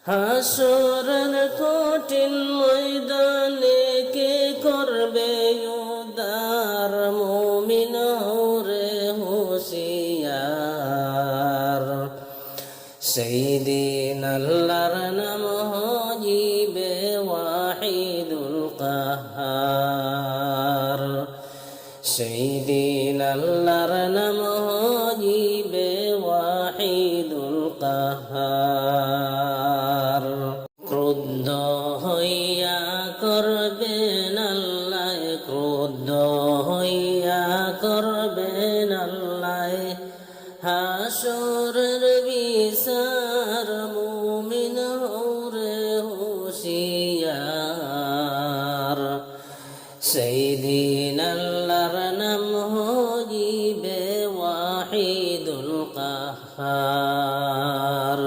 হাসরের কঠিন ময়দানে কে করবে উদ্ধার, মুমিন রে হুঁশিয়ার। সেই দিন আল্লাহর নাম হইবে ওয়াহিদুল কাহার। সেই দিন আল্লাহর নাম হইবে ওয়াহিদুল কাহার। ক্রুদ্ধ হইয়া করবেন আল্লাহ, ক্রুদ্ধ হইয়া করবেন আল্লাহ হাসরের বিচার, মুমিন রে হুঁশিয়ার। সেই দিন আল্লাহর নাম হইবে ওয়াহিদুল কাহার।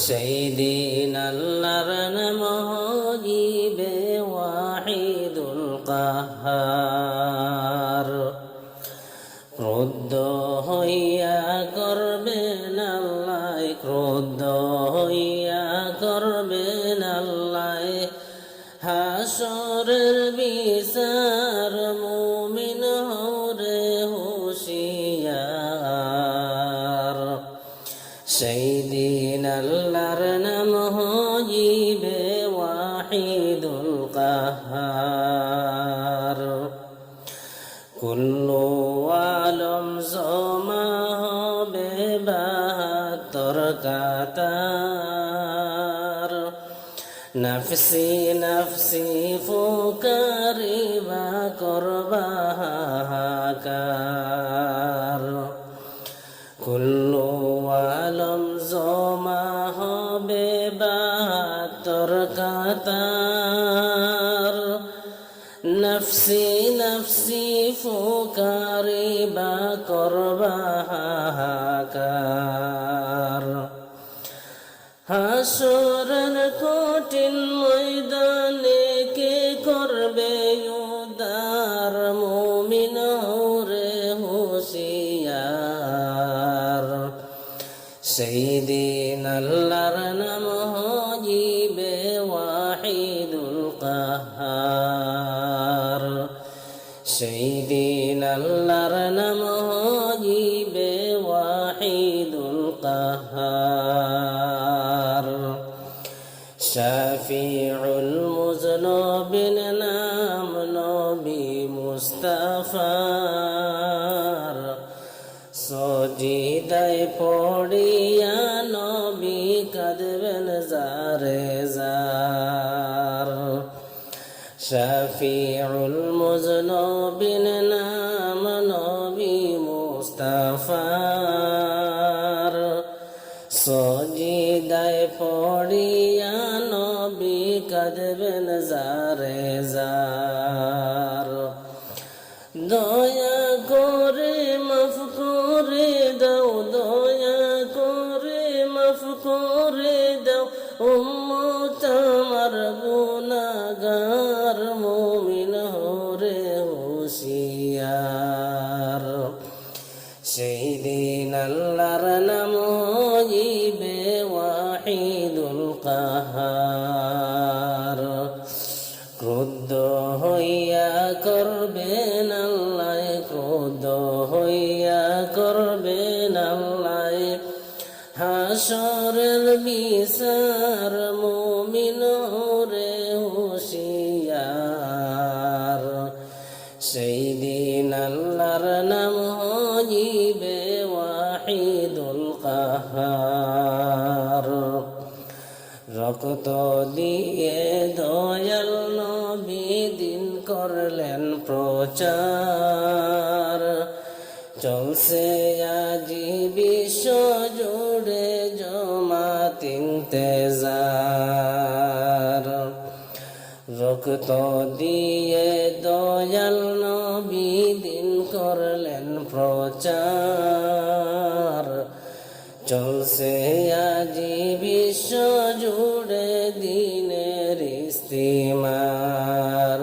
সেই দিন আল্লাহর নাম হইবে ওয়াহিদুল কাহার। ক্রুদ্ধ হইয়া করবেন আল্লাহ, ক্রুদ্ধ হইয়া করবেন আল্লাহ হাসরের বিচার, মুমিন রে হুঁশিয়ার। সেই দিন আল্লাহর নাম হইবে ওয়াহিদুল কাহার। কুল্লু আলম জমা হবে ৭২ কাতার, নফসি নফসি ফুকারিবা করবা হাহাকার। কুল্লু আলম জমা হবে ৭২ কাতার, নফসি নফসি ফুকারিবা করবা হাহাকার। হাসরের কঠিন ময়দানে কে করবে উদ্ধার, মুমিন রে হুঁশিয়ার। সেই দিন আল্লাহর নাম হইবে ওয়াহিদুল কাহার। সেই দিন আল্লাহর নাম হইবে ওয়াহিদুল কাহার। শাফিউল মুজনবিন নাম নবী মুস্তাফার, সজিদায় পড়িয়া নবী কাঁদবেন জারে জার। শাফিউল মুজনবিন নাম নবী মুস্তাফার, সজিদায় পড়িয়া নবী কাঁদবেন জারে জার। দয়া করে মাফ করে দাও, দয়া করে মাফ করে দাও উম্মত আমার গুনাহগার, মুমিন রে হুঁশিয়ার। সেই দিন আল্লাহর নাম হইবে ওয়াহিদুল কাহার। ক্রুদ্ধ হইয়া করবেন আল্লাহ, ক্রুদ্ধ হইয়া করবেন আল্লাহ হাসরের বিচার, মুমিন রে হুঁশিয়ার। সেই দিন আল্লাহর নাম হইবে ওয়াহিদুল কাহার। রক্ত দিয়ে দয়াল নবী দিন করলেন প্রচার, চলছে আজি বিশ্ব জুড়ে জমাত ইন্তেজার। রক্ত দিয়ে দয়াল নবী দিন করলেন প্রচার, চলছে আজি বিশ্ব জুড়ে দিনের ইস্তিমার।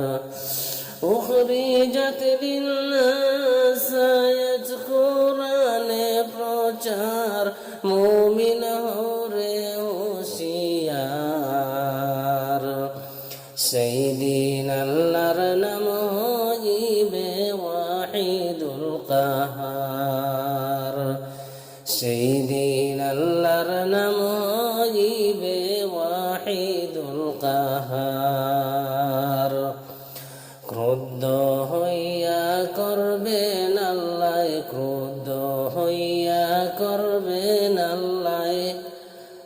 উখরিজাত লিন্নাস আয়াত কোরআনে প্রচার, মুমিন রে হুঁশিয়ার। সেই দিন আল্লাহর নাম হইবে ওয়াহিদুল কাহার, সেই দিন আল্লাহর নাম হইবে ওয়াহিদুল কাহার। ক্রুদ্ধ হইয়া করবেন আল্লাহ, ক্রুদ্ধ হইয়া করবেন আল্লাহ,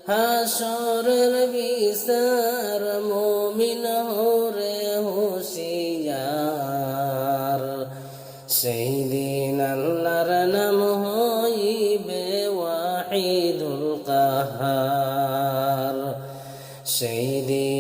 হাসরের বিচার মুমিন হরে হুঁশিয়ার। সেই দিন আল্লাহর নাম হইবে ওয়াহিদুল কাহার, সেই দিন